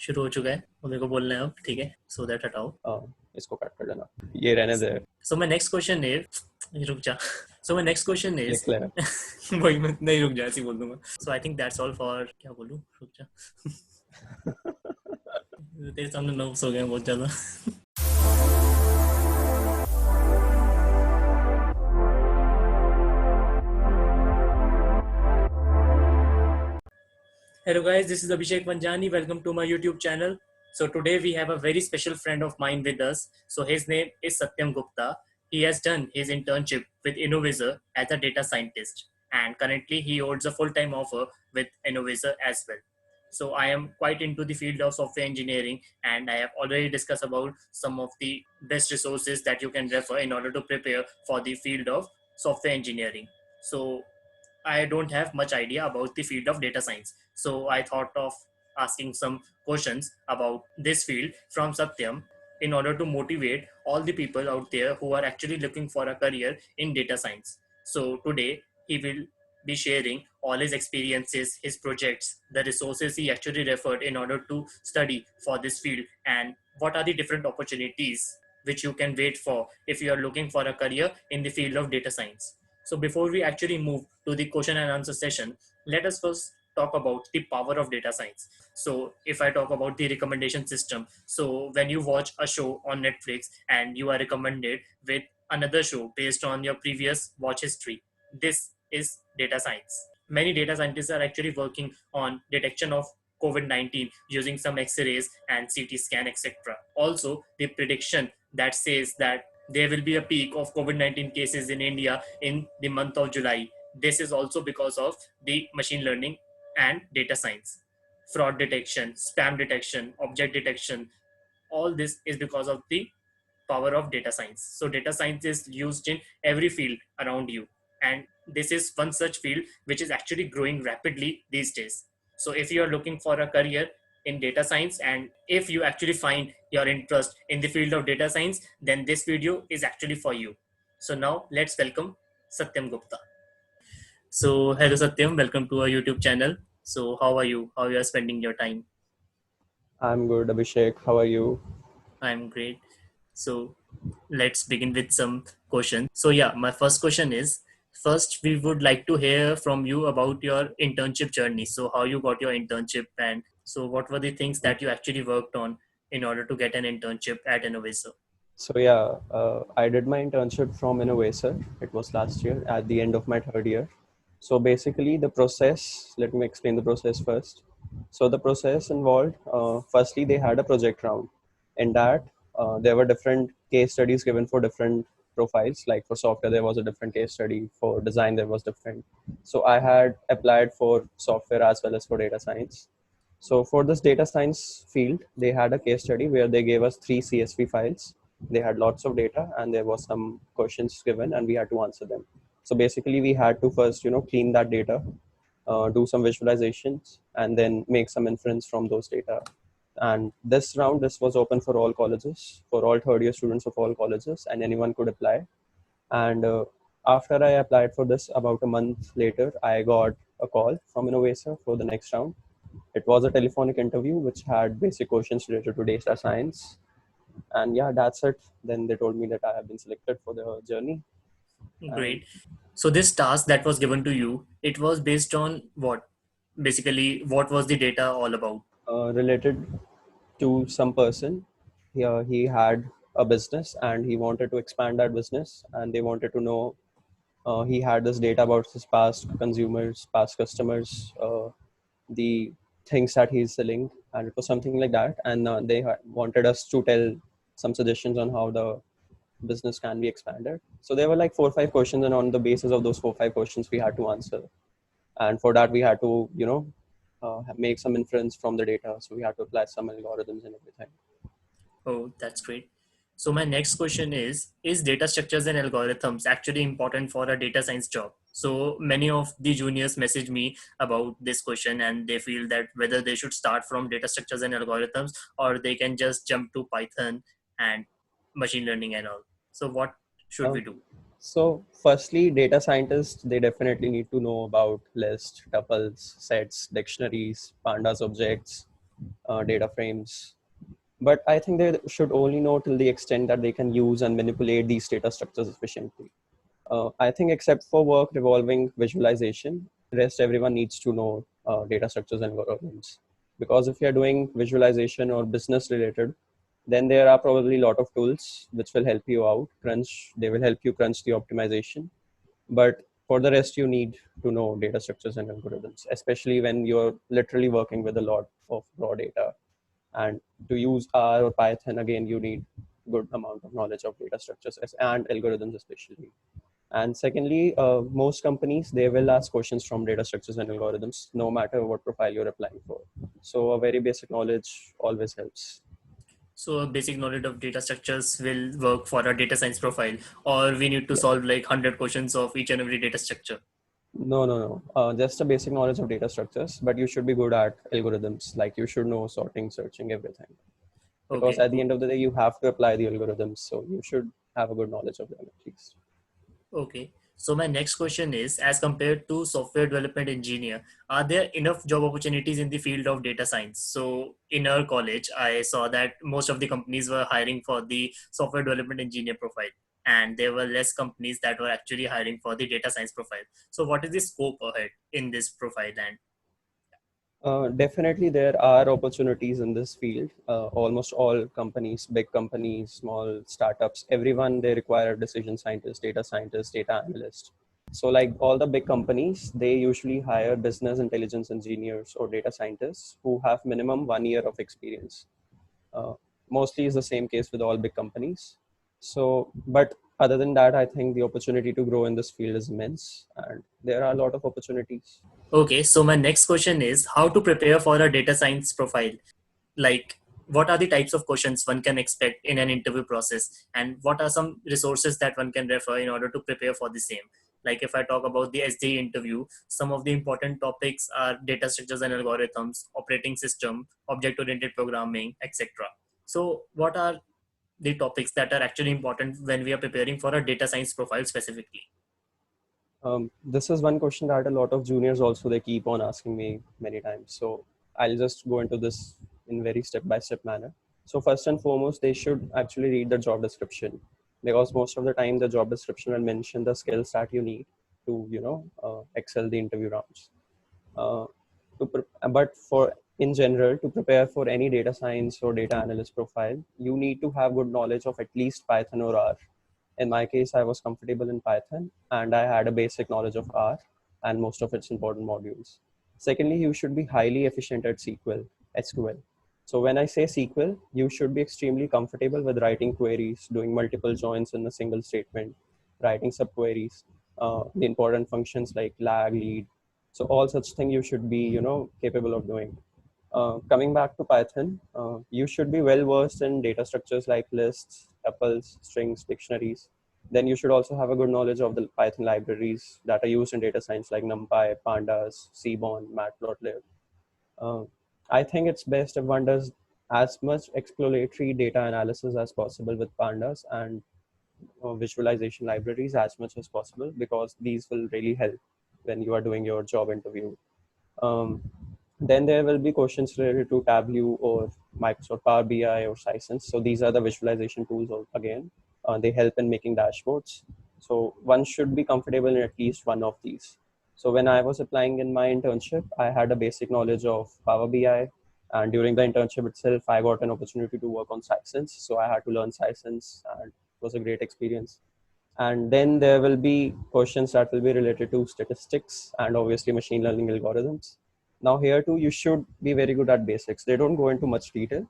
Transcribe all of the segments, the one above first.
शुरू हो चुका है और मेरे को बोलना है अब, ठीक है, सो दैट हटाओ। इसको कट कर देना, ये रहने दे। So my next question is, रुक जा। So my next question is लिख ले। वही मैं नहीं, रुक जा, ऐसे ही बोल दूंगा। So I think that's all for, क्या बोलूं, रुक जा। तेरे सामने नर्व्स हो गए हैं बहुत ज्यादा। Hello guys, this is Abhishek Panjani. Welcome to my YouTube channel. So today we have a very special friend of mine with us. So his name is Satyam Gupta. He has done his internship with Innovaccer as a data scientist, and currently he holds a full-time offer with Innovaccer as well. So I am quite into the field of software engineering, and I have already discussed about some of the best resources that you can refer in order to prepare for the field of software engineering. So I don't have much idea about the field of data science. So I thought of asking some questions about this field from Satyam in order to motivate all the people out there who are actually looking for a career in data science. So today he will be sharing all his experiences, his projects, the resources he actually referred in order to study for this field, and what are the different opportunities which you can wait for if you are looking for a career in the field of data science. So before we actually move to the question and answer session, let us first talk about the power of data science. So if I talk about the recommendation system, so when you watch a show on Netflix and you are recommended with another show based on your previous watch history, this is data science. Many data scientists are actually working on detection of COVID-19 using some X-rays and CT scan, etc. Also, the prediction that says that there will be a peak of COVID-19 cases in India in the month of July. This is also because of the machine learning and data science. Fraud detection, spam detection, object detection, all this is because of the power of data science. So data science is used in every field around you. And this is one such field which is actually growing rapidly these days. So if you are looking for a career in data science, and if you actually find your interest in the field of data science, then this video is actually for you. So now let's welcome Satyam Gupta. So hello Satyam, welcome to our YouTube channel. So how are you? How you are spending your time? I'm good, Abhishek. How are you? I'm great. So let's begin with some questions. So yeah, my first question is, first we would like to hear from you about your internship journey. So how you got your internship, and so what were the things that you actually worked on in order to get an internship at Innovaccer? So yeah, I did my internship from Innovaccer. It was last year at the end of my third year. So basically the process, let me explain the process first. So the process involved, firstly, they had a project round. In that, there were different case studies given for different profiles. Like for software, there was a different case study. For design, there was different. So I had applied for software as well as for data science. So for this data science field, they had a case study where they gave us 3 CSV files. They had lots of data and there was some questions given and we had to answer them. So basically we had to first, clean that data, do some visualizations and then make some inference from those data. And this round, this was open for all colleges, for all third year students of all colleges, and anyone could apply. And after I applied for this, about a month later, I got a call from Innovaccer for the next round. It was a telephonic interview which had basic questions related to data science. And yeah, that's it. Then they told me that I have been selected for the journey. And Great. So this task that was given to you, it was based on what? Basically, what was the data all about? related to some person, he had a business and he wanted to expand that business and they wanted to know, he had this data about his past consumers, past customers, the things that he's selling, and it was something like that. And they wanted us to tell some suggestions on how the business can be expanded. So there were like 4 or 5 questions, and on the basis of those 4 or 5 questions, we had to answer. And for that, we had to, make some inference from the data. So we had to apply some algorithms and everything. Oh, that's great. So my next question is data structures and algorithms actually important for a data science job? So many of the juniors message me about this question and they feel that whether they should start from data structures and algorithms or they can just jump to Python and machine learning and all. So what should we Um, do? so firstly, data scientists, they definitely need to know about lists, tuples, sets, dictionaries, pandas, objects, data frames. But I think they should only know till the extent that they can use and manipulate these data structures efficiently. I think except for work revolving visualization, rest everyone needs to know data structures and algorithms. Because if you're doing visualization or business related, then there are probably a lot of tools which will help you out. They will help you crunch the optimization. But for the rest, you need to know data structures and algorithms, especially when you're literally working with a lot of raw data. And to use R or Python, again, you need good amount of knowledge of data structures and algorithms especially. And secondly, most companies, they will ask questions from data structures and algorithms, no matter what profile you're applying for. So a very basic knowledge always helps. So a basic knowledge of data structures will work for a data science profile, or we need to Yeah. solve like 100 questions of each and every data structure. No, no, no. Just a basic knowledge of data structures, but you should be good at algorithms. Like you should know sorting, searching, everything. Because Okay, at the end of the day, you have to apply the algorithms. So you should have a good knowledge of them at least. okay. So my next question is, as compared to software development engineer, are there enough job opportunities in the field of data science? So in our college, I saw that most of the companies were hiring for the software development engineer profile, and there were less companies that were actually hiring for the data science profile. So what is the scope ahead in this profile? And Definitely, there are opportunities in this field. Almost all companies, big companies, small startups, everyone they require decision scientists, data analysts. So, like all the big companies, they usually hire business intelligence engineers or data scientists who have minimum 1 year of experience. Uh, Mostly is the same case with all big companies. So, but other than that, I think the opportunity to grow in this field is immense, and there are a lot of opportunities. okay, so my next question is how to prepare for a data science profile. Like, what are the types of questions one can expect in an interview process, and what are some resources that one can refer in order to prepare for the same? Like, if I talk about the SDE interview, some of the important topics are data structures and algorithms, operating system, object oriented programming, etc. So, what are the topics that are actually important when we are preparing for a data science profile specifically? This is one question that a lot of juniors also they keep on asking me many times. So I'll just go into this in very step by step manner. So first and foremost, they should actually read the job description, because most of the time the job description will mention the skills that you need to excel the interview rounds. Uh, but for in general, to prepare for any data science or data analyst profile, you need to have good knowledge of at least Python or R. In my case, I was comfortable in Python and I had a basic knowledge of R and most of its important modules. Secondly, you should be highly efficient at SQL. So when I say SQL, you should be extremely comfortable with writing queries, doing multiple joins in a single statement, writing subqueries, the important functions like lag, lead. So all such thing you should be, capable of doing. Coming back to Python, you should be well versed in data structures like lists, tuples, strings, dictionaries. Then you should also have a good knowledge of the Python libraries that are used in data science like NumPy, Pandas, Seaborn, Matplotlib. Uh, I think it's best if one does as much exploratory data analysis as possible with Pandas and visualization libraries as much as possible, because these will really help when you are doing your job interview. um, then there will be questions related to Tableau or Microsoft Power BI or Sisense. So these are the visualization tools again. They help in making dashboards. So one should be comfortable in at least one of these. So when I was applying in my internship, I had a basic knowledge of Power BI. And during the internship itself, I got an opportunity to work on Sisense. So I had to learn Sisense, and it was a great experience. And then there will be questions that will be related to statistics and obviously machine learning algorithms. Now here too, you should be very good at basics. They don't go into much detail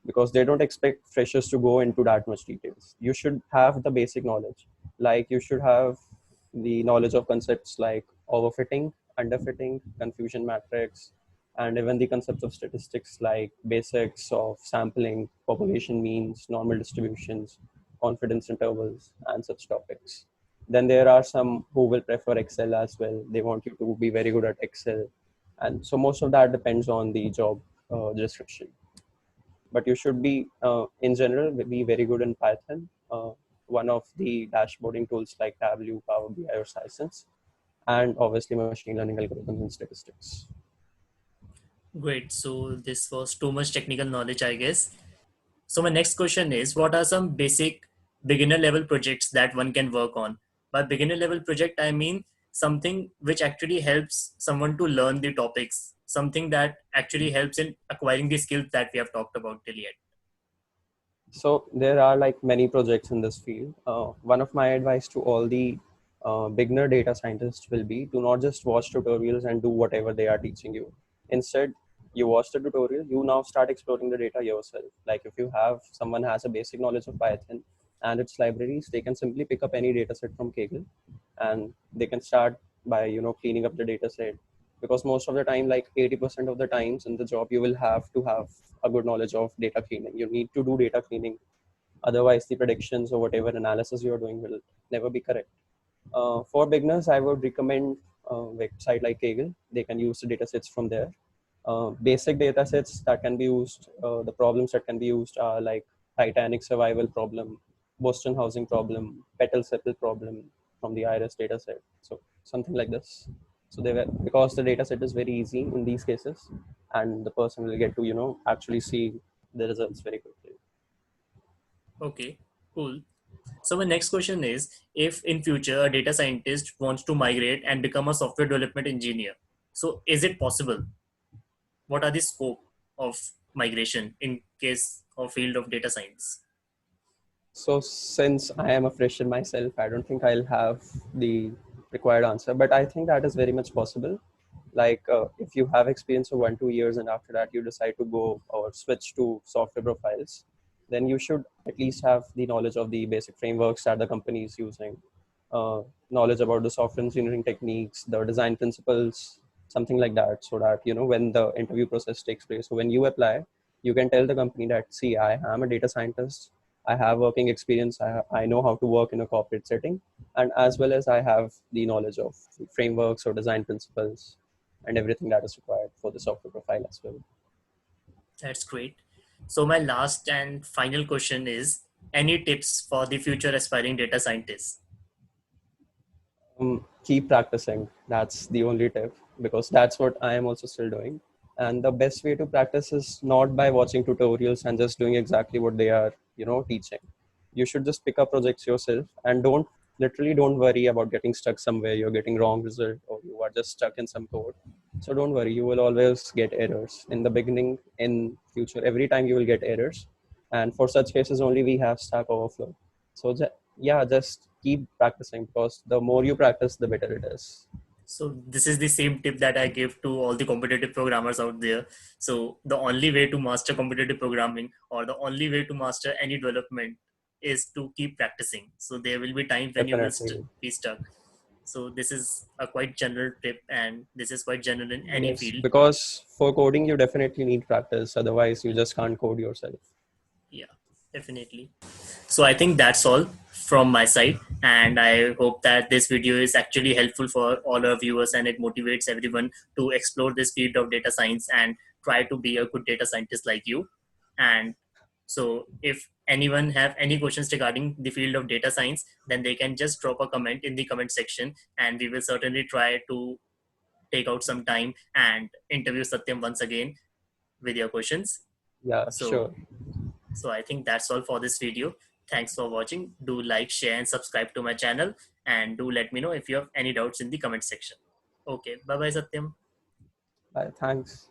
because they don't expect freshers to go into that much details. You should have the basic knowledge. Like you should have the knowledge of concepts like overfitting, underfitting, confusion matrix, and even the concepts of statistics like basics of sampling, population means, normal distributions, confidence intervals, and such topics. Then there are some who will prefer Excel as well. They want you to be very good at Excel. And so most of that depends on the job description. But you should be, in general, be very good in Python. One of the dashboarding tools like Tableau, Power BI, or Sisense, and obviously machine learning algorithms and statistics. Great. So this was too much technical knowledge, I guess. So my next question is, what are some basic beginner level projects that one can work on? By beginner level project, I mean something which actually helps someone to learn the topics, something that actually helps in acquiring the skills that we have talked about till yet. So there are like many projects in this field. One of my advice to all the beginner data scientists will be to not just watch tutorials and do whatever they are teaching you. Instead, you watch the tutorial, you now start exploring the data yourself. Like if you have someone has a basic knowledge of Python and its libraries, they can simply pick up any data set from Kaggle and they can start by cleaning up the data set, because most of the time, like 80% of the times in the job, you will have to have a good knowledge of data cleaning. You need to do data cleaning, otherwise the predictions or whatever analysis you're doing will never be correct. For beginners, I would recommend a website like Kaggle. They can use the data sets from there. Basic data sets that can be used, the problems that can be used are like Titanic survival problem, Boston housing problem, petal sepal problem from the iris data set. So something like this. So they were, because the data set is very easy in these cases, and the person will get to actually see the results very quickly. Okay, cool. So my next question is, if in future a data scientist wants to migrate and become a software development engineer, so is it possible? What are the scope of migration in case of field of data science? So since I am a fresher myself, I don't think I'll have the required answer, but I think that is very much possible. Like if you have experience of 1 2 years and after that you decide to go or switch to software profiles, then you should at least have the knowledge of the basic frameworks that the company is using, uh, knowledge about the software engineering techniques, the design principles, something like that, so that when the interview process takes place, so when you apply, you can tell the company that, see, I am a data scientist, I have working experience, I know how to work in a corporate setting, and as well as I have the knowledge of frameworks or design principles and everything that is required for the software profile as well. That's great. So my last and final question is, any tips for the future aspiring data scientists? Keep practicing. That's the only tip, because that's what I am also still doing. And the best way to practice is not by watching tutorials and just doing exactly what they are, teaching. You should just pick up projects yourself and don't worry about getting stuck somewhere. You're getting wrong result or you are just stuck in some code. So don't worry. You will always get errors in the beginning. In future, every time you will get errors. And for such cases, only we have Stack Overflow. So yeah, just keep practicing, because the more you practice, the better it is. So this is the same tip that I give to all the competitive programmers out there. So the only way to master competitive programming or the only way to master any development is to keep practicing. So there will be times when you will Definitely. be stuck. So this is a quite general tip, and this is quite general in any Yes, field. because for coding, you definitely need practice. Otherwise, you just can't code yourself. Yeah, definitely. So I think that's all from my side, and I hope that this video is actually helpful for all our viewers and it motivates everyone to explore this field of data science and try to be a good data scientist like you. And so if anyone have any questions regarding the field of data science, then they can just drop a comment in the comment section, and we will certainly try to take out some time and interview Satyam once again with your questions. Yeah, So sure. so I think that's all for this video. Thanks for watching. Do like, share, and subscribe to my channel. And do let me know if you have any doubts in the comment section. Okay. Bye bye, Satyam. Bye. Thanks.